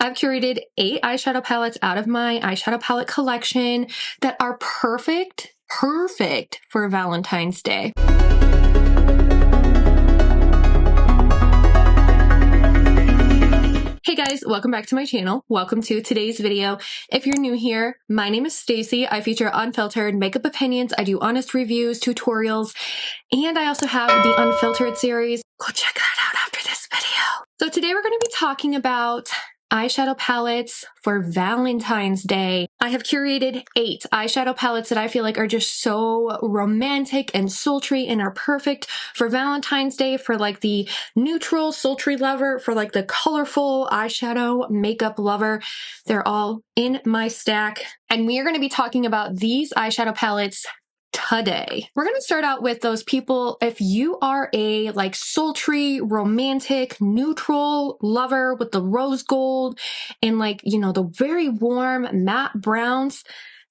I've curated 8 eyeshadow palettes out of my eyeshadow palette collection that are perfect for Valentine's Day. Hey guys, welcome back to my channel. Welcome to today's video. If you're new here, my name is Stacy. I feature unfiltered makeup opinions. I do honest reviews, tutorials, and I also have the Unfiltered series. Go check that out after this video. So today we're going to be talking about eyeshadow palettes for Valentine's Day. I have curated 8 eyeshadow palettes that I feel like are just so romantic and sultry and are perfect for Valentine's Day, for like the neutral sultry lover, for like the colorful eyeshadow makeup lover. They're all in my stack. And we are going to be talking about these eyeshadow palettes today. We're going to start out with those people. If you are a like sultry, romantic, neutral lover with the rose gold and like, you know, the very warm matte browns,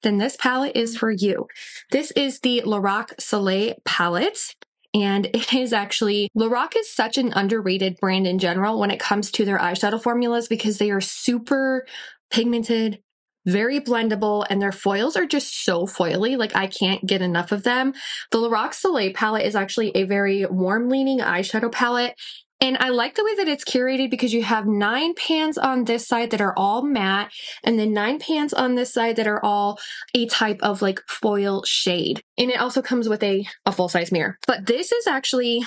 then this palette is for you. This is the Lorac Soleil palette. And it is actually, Lorac is such an underrated brand in general when it comes to their eyeshadow formulas because they are super pigmented, very blendable, and their foils are just so foily. Like, I can't get enough of them. The Lorac Soleil palette is actually a very warm-leaning eyeshadow palette. And I like the way that it's curated because you have 9 pans on this side that are all matte, and then 9 pans on this side that are all a type of like foil shade. And it also comes with a full-size mirror. But this is actually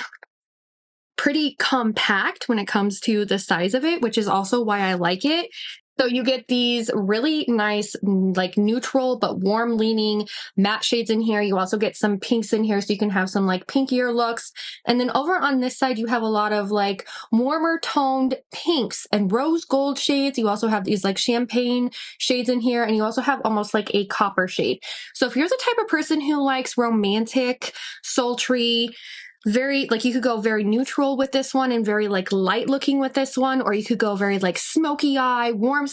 pretty compact when it comes to the size of it, which is also why I like it. So you get these really nice, like neutral but warm leaning matte shades in here. You also get some pinks in here so you can have some like pinkier looks. And then over on this side, you have a lot of like warmer toned pinks and rose gold shades. You also have these like champagne shades in here, and you also have almost like a copper shade. So if you're the type of person who likes romantic, sultry, very, like, you could go very neutral with this one and very like light looking with this one, or you could go very like smoky eye, warm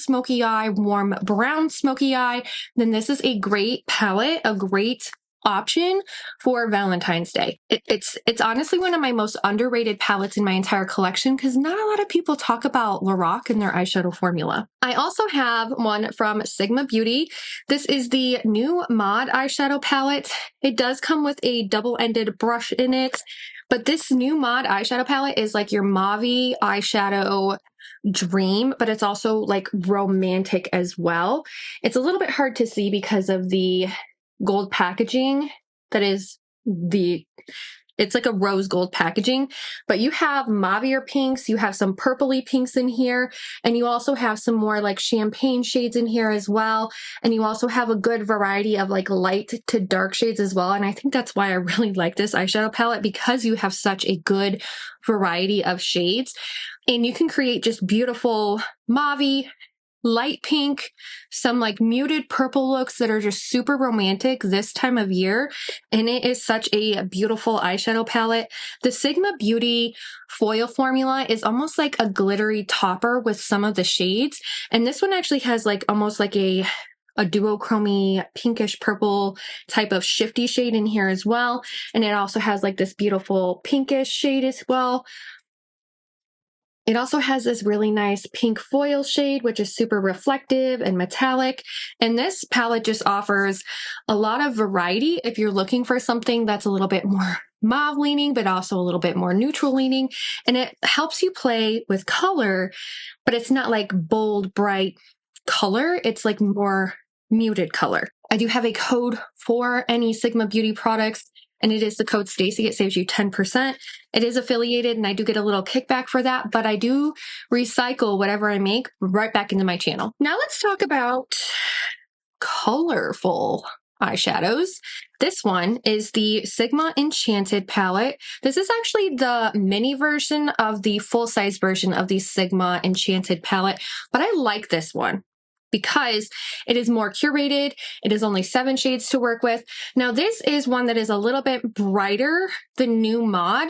brown smoky eye, then this is a great palette, a great option for Valentine's Day. It's honestly one of my most underrated palettes in my entire collection because not a lot of people talk about Lorac and their eyeshadow formula. I also have one from Sigma Beauty. This is the new Mod eyeshadow palette. It does come with a double-ended brush in it, but this new Mod eyeshadow palette is like your mauve eyeshadow dream, but it's also like romantic as well. It's a little bit hard to see because of the gold packaging. It's like a rose gold packaging, but you have mauvier pinks, you have some purpley pinks in here, and you also have some more like champagne shades in here as well. And you also have a good variety of like light to dark shades as well. And I think that's why I really like this eyeshadow palette, because you have such a good variety of shades, and you can create just beautiful mauve, light pink, some like muted purple looks that are just super romantic this time of year. And it is such a beautiful eyeshadow palette. The Sigma Beauty foil formula is almost like a glittery topper with some of the shades. And this one actually has like almost like a duochromy pinkish purple type of shifty shade in here as well. And it also has like this beautiful pinkish shade as well. It also has this really nice pink foil shade, which is super reflective and metallic. And this palette just offers a lot of variety if you're looking for something that's a little bit more mauve leaning, but also a little bit more neutral leaning. And it helps you play with color, but it's not like bold, bright color. It's like more muted color. I do have a code for any Sigma Beauty products, and it is the code Stacy. It saves you 10%. It is affiliated, and I do get a little kickback for that, but I do recycle whatever I make right back into my channel. Now let's talk about colorful eyeshadows. This one is the Sigma Enchanted palette. This is actually the mini version of the full-size version of the Sigma Enchanted palette, but I like this one because it is more curated. It is only 7 shades to work with. Now, this is one that is a little bit brighter than new Mod,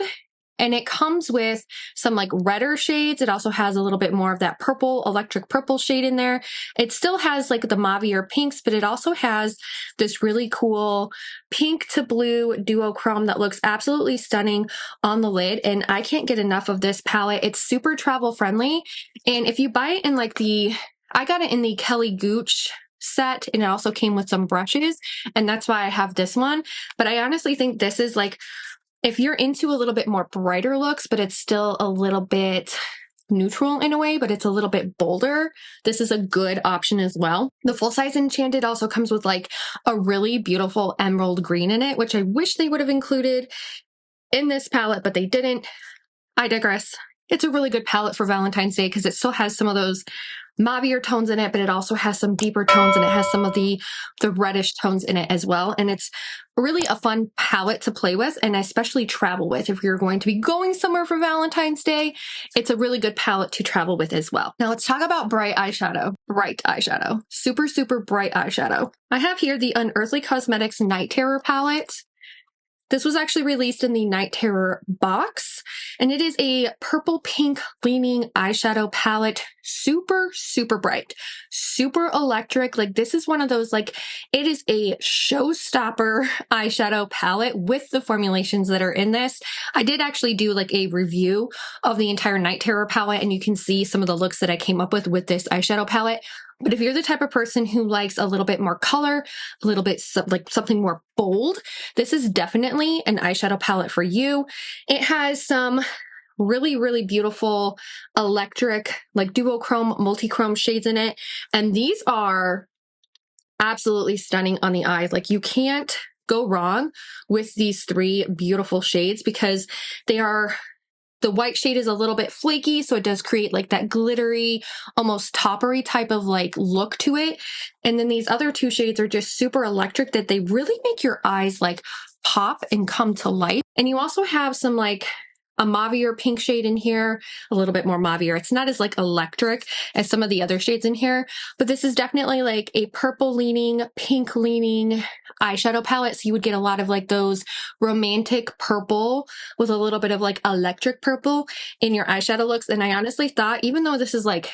and it comes with some like redder shades. It also has a little bit more of that purple, electric purple shade in there. It still has like the mauvier pinks, but it also has this really cool pink to blue duochrome that looks absolutely stunning on the lid. And I can't get enough of this palette. It's super travel friendly. And if you buy it in like the I got it in the Kelly Gooch set, and it also came with some brushes, and that's why I have this one. But I honestly think this is like, if you're into a little bit more brighter looks, but it's still a little bit neutral in a way, but it's a little bit bolder, this is a good option as well. The full size Enchanted also comes with like a really beautiful emerald green in it, which I wish they would have included in this palette, but they didn't. I digress. It's a really good palette for Valentine's Day because it still has some of those mauvier tones in it, but it also has some deeper tones, and it has some of the reddish tones in it as well. And it's really a fun palette to play with, and especially travel with. If you're going to be going somewhere for Valentine's Day, it's a really good palette to travel with as well. Now let's talk about bright eyeshadow. Bright eyeshadow. Super, super bright eyeshadow. I have here the Unearthly Cosmetics Night Terror palette. This was actually released in the Night Terror box, and it is a purple pink leaning eyeshadow palette. Super, super bright, super electric. Like, this is one of those, like, it is a showstopper eyeshadow palette with the formulations that are in this. I did actually do like a review of the entire Night Terror palette, and you can see some of the looks that I came up with this eyeshadow palette. But if you're the type of person who likes a little bit more color, a little bit like something more bold, this is definitely an eyeshadow palette for you. It has some really, really beautiful electric, like duochrome, multi-chrome shades in it. And these are absolutely stunning on the eyes. Like, you can't go wrong with these three beautiful shades because they are... The white shade is a little bit flaky, so it does create like that glittery, almost toppery type of like look to it. And then these other two shades are just super electric, that they really make your eyes like pop and come to life. And you also have some like a mauvier pink shade in here, a little bit more mauvier. It's not as like electric as some of the other shades in here, but this is definitely like a purple leaning, pink leaning eyeshadow palette. So you would get a lot of like those romantic purple with a little bit of like electric purple in your eyeshadow looks. And I honestly thought, even though this is like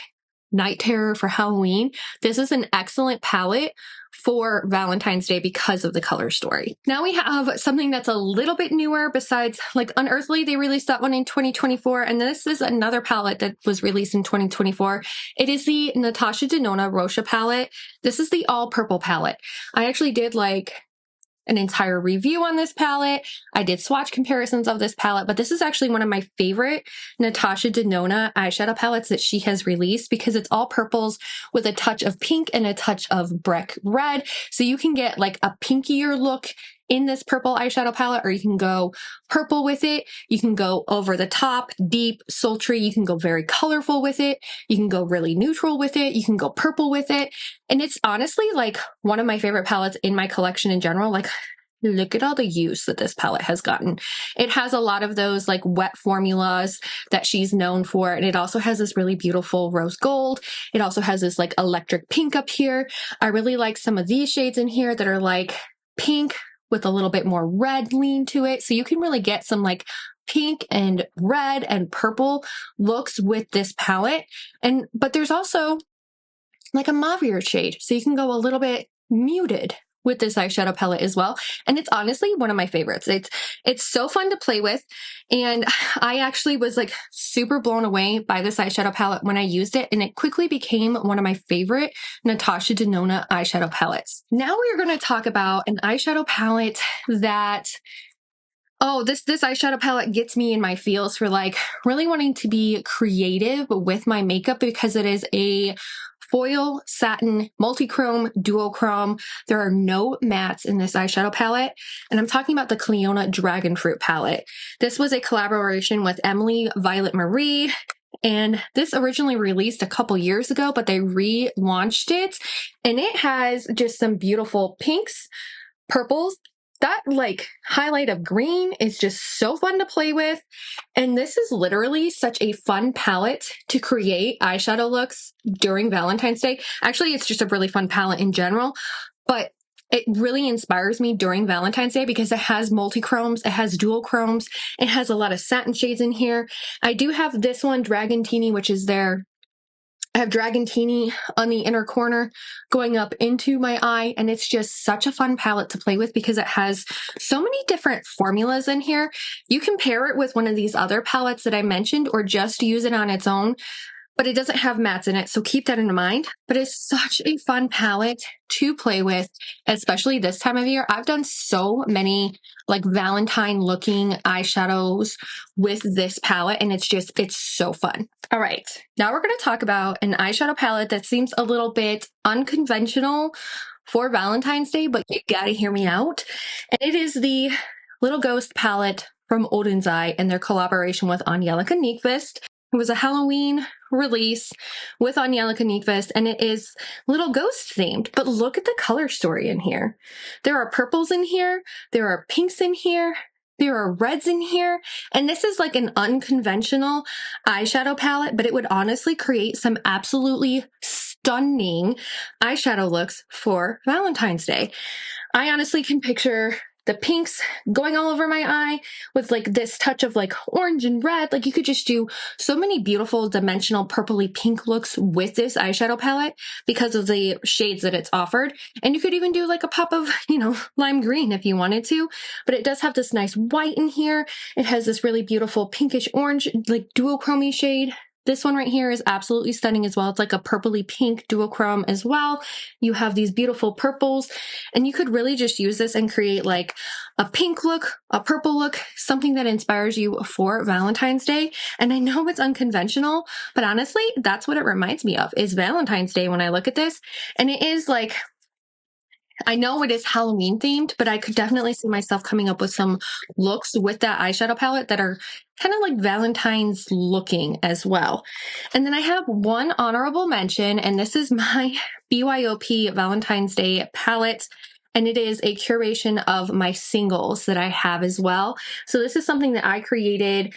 Night Terror for Halloween, this is an excellent palette for Valentine's Day because of the color story. Now we have something that's a little bit newer besides like Unearthly. They released that one in 2024, and this is another palette that was released in 2024. It is the Natasha Denona Rocha palette. This is the all purple palette. I actually did like an entire review on this palette. I did swatch comparisons of this palette, but this is actually one of my favorite Natasha Denona eyeshadow palettes that she has released because it's all purples with a touch of pink and a touch of brick red. So you can get like a pinkier look in this purple eyeshadow palette, or you can go purple with it. You can go over the top, deep, sultry. You can go very colorful with it. You can go really neutral with it. You can go purple with it. And it's honestly like one of my favorite palettes in my collection in general. Like, look at all the use that this palette has gotten. It has a lot of those like wet formulas that she's known for. And it also has this really beautiful rose gold. It also has this like electric pink up here. I really like some of these shades in here that are like pink with a little bit more red lean to it. So you can really get some like pink and red and purple looks with this palette. But there's also like a mauvier shade. So you can go a little bit muted with this eyeshadow palette as well. And it's honestly one of my favorites. It's so fun to play with. And I actually was like super blown away by this eyeshadow palette when I used it. And it quickly became one of my favorite Natasha Denona eyeshadow palettes. Now we're going to talk about an eyeshadow palette that, oh, this eyeshadow palette gets me in my feels for like really wanting to be creative with my makeup because it is a foil satin multi-chrome duochrome. There are no mattes in this eyeshadow palette, and I'm talking about the Cleona Dragon Fruit palette. This was a collaboration with Emily Violet Marie, and this originally released a couple years ago, but they relaunched it, and it has just some beautiful pinks, purples. That like highlight of green is just so fun to play with. And this is literally such a fun palette to create eyeshadow looks during Valentine's Day. Actually, it's just a really fun palette in general, but it really inspires me during Valentine's Day because it has multi-chromes, it has dual chromes, it has a lot of satin shades in here. I do have this one, Dragantini, which is their... I have Dragantini on the inner corner going up into my eye, and it's just such a fun palette to play with because it has so many different formulas in here. You can pair it with one of these other palettes that I mentioned or just use it on its own. but it doesn't have mattes in it, so keep that in mind. But it's such a fun palette to play with, especially this time of year. I've done so many like Valentine looking eyeshadows with this palette, and it's so fun. All right, now we're going to talk about an eyeshadow palette that seems a little bit unconventional for Valentine's Day, but you gotta hear me out. And it is the Little Ghost palette from Odin's Eye and their collaboration with Angelica Nyqvist. It was a Halloween release with Angelica Nyqvist, and it is Little Ghost themed. But look at the color story in here. There are purples in here. There are pinks in here. There are reds in here. And this is like an unconventional eyeshadow palette, but it would honestly create some absolutely stunning eyeshadow looks for Valentine's Day. I honestly can picture the pinks going all over my eye with like this touch of like orange and red. Like you could just do so many beautiful dimensional purpley pink looks with this eyeshadow palette because of the shades that it's offered. And you could even do like a pop of, lime green if you wanted to, but it does have this nice white in here. It has this really beautiful pinkish orange, like duochrome shade. This one right here is absolutely stunning as well. It's like a purpley pink duochrome as well. You have these beautiful purples, and you could really just use this and create like a pink look, a purple look, something that inspires you for Valentine's Day. And I know it's unconventional, but honestly, that's what it reminds me of, is Valentine's Day when I look at this. And it is like, I know it is Halloween themed, but I could definitely see myself coming up with some looks with that eyeshadow palette that are kind of like Valentine's looking as well. And then I have one honorable mention, and this is my BYOP Valentine's Day palette. And it is a curation of my singles that I have as well. So this is something that I created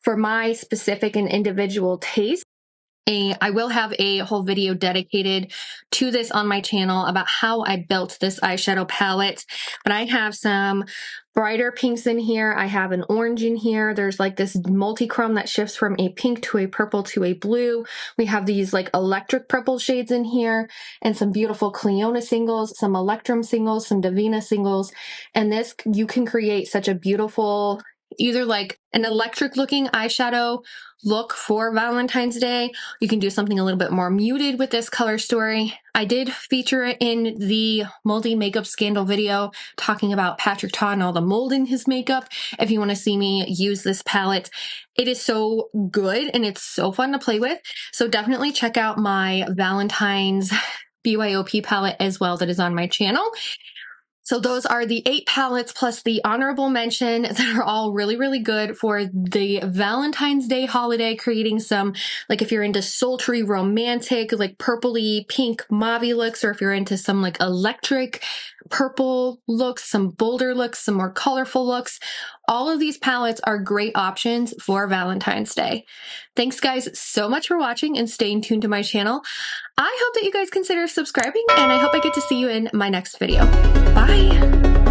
for my specific and individual taste. I will have a whole video dedicated to this on my channel about how I built this eyeshadow palette, but I have some brighter pinks in here. I have an orange in here. There's like this multi-chrome that shifts from a pink to a purple to a blue. We have these like electric purple shades in here and some beautiful Cleona singles, some Electrum singles, some Divina singles. And this, you can create such a beautiful, either like an electric looking eyeshadow look for Valentine's Day. You can do something a little bit more muted with this color story. I did feature it in the moldy makeup scandal video talking about Patrick Ta and all the mold in his makeup. If you want to see me use this palette, it is so good and it's so fun to play with. So definitely check out my Valentine's BYOP palette as well that is on my channel. So those are the 8 palettes plus the honorable mention that are all really, really good for the Valentine's Day holiday, creating some, like if you're into sultry, romantic, like purpley, pink, mauve looks, or if you're into some like electric purple looks, some bolder looks, some more colorful looks. All of these palettes are great options for Valentine's Day. Thanks guys so much for watching and staying tuned to my channel. I hope that you guys consider subscribing, and I hope I get to see you in my next video. Bye!